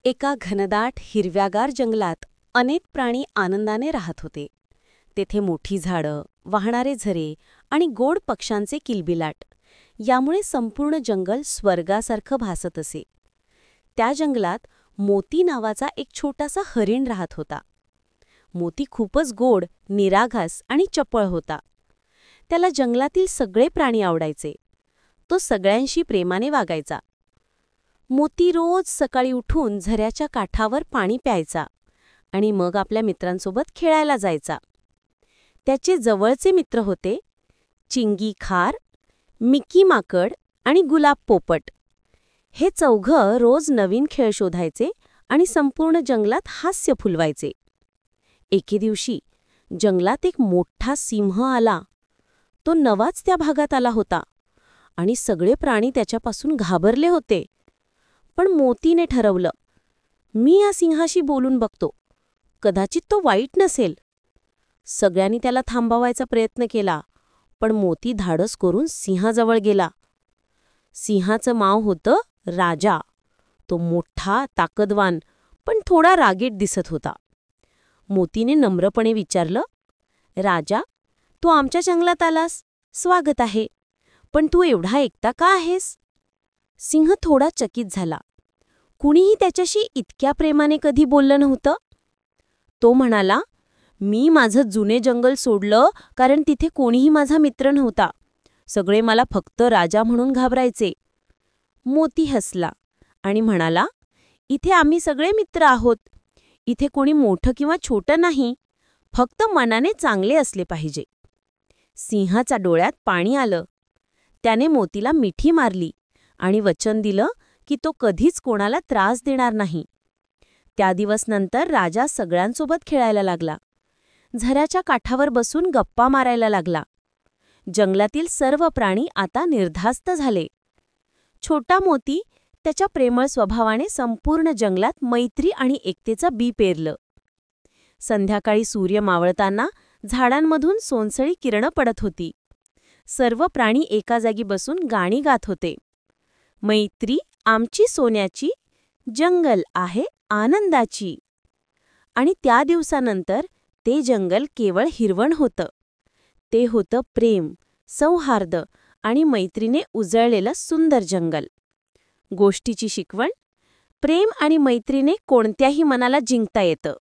एका घनदाट हिरव्यागार जंगलात अनेक प्राणी आनंदाने राहत होते. तेथे मोठी झाडं, वाहणारे झरे आणि गोड पक्ष्यांचे किलबिलाट यामुळे संपूर्ण जंगल स्वर्गासारखं भासत असे. त्या जंगलात मोती नावाचा एक छोटासा हरीण राहत होता. मोती खूपच गोड, निरागस आणि चपळ होता. त्याला जंगलातील सगळे प्राणी आवडायचे. तो सगळ्यांशी प्रेमाने वागायचा. मोती रोज सकाळी उठून झऱ्याच्या काठावर पाणी प्यायचा आणि मग आपल्या मित्रांसोबत खेळायला जायचा. त्याचे जवळचे मित्र होते चिंगी खार, मिकी माकड आणि गुलाब पोपट. हे चौघं रोज नवीन खेळ शोधायचे आणि संपूर्ण जंगलात हास्य फुलवायचे. एके दिवशी जंगलात एक मोठा सिंह आला. तो नवाच त्या भागात आला होता आणि सगळे प्राणी त्याच्यापासून घाबरले होते. पण मोतीने ठरवलं, मी या सिंहाशी बोलून बघतो, कदाचित तो वाईट नसेल. सगळ्यांनी त्याला थांबवायचा प्रयत्न केला, पण मोती धाडस करून सिंहाजवळ गेला. सिंहाचं नाव होतं राजा. तो मोठा, ताकदवान पण थोडा रागीट दिसत होता. मोतीने नम्रपणे विचारलं, राजा, तू आमच्या जंगलात आलास, स्वागत आहे. पण तू एवढा एकटा का आहेस? सिंह थोडा चकित झाला. कुणीही त्याच्याशी इतक्या प्रेमाने कधी बोललं नव्हतं. तो म्हणाला, मी माझं जुने जंगल सोडलं कारण तिथे कोणीही माझा मित्र नव्हता. सगळे मला फक्त राजा म्हणून घाबरायचे. मोती हसला आणि म्हणाला, इथे आम्ही सगळे मित्र आहोत. इथे कोणी मोठं किंवा छोटं नाही, फक्त मनाने चांगले असले पाहिजे. सिंहाच्या डोळ्यात पाणी आलं. त्याने मोतीला मिठी मारली आणि वचन दिलं की तो कधीच कोणाला त्रास देणार नाही. त्या दिवस नंतर राजा सगळ्यांसोबत खेळायला लागला. झऱ्याच्या काठावर बसून गप्पा मारायला लागला. जंगलातील सर्व प्राणी आता निर्धास्त झाले. छोटा मोती त्याच्या प्रेमळ स्वभावाने संपूर्ण जंगलात मैत्री आणि एकतेचं बी पेरलं. संध्याकाळी सूर्य मावळताना झाडांमधून सोनसळी किरणं पडत होती. सर्व प्राणी एका जागी बसून गाणी गात होते. मैत्री आमची सोन्याची, जंगल आहे आनंदाची. आणि त्या दिवसानंतर ते जंगल केवळ हिरवण होतं. ते होतं प्रेम, सौहार्द आणि मैत्रीने उजळलेलं सुंदर जंगल. गोष्टीची शिकवण: प्रेम आणि मैत्रीने कोणत्याही मनाला जिंकता येतं.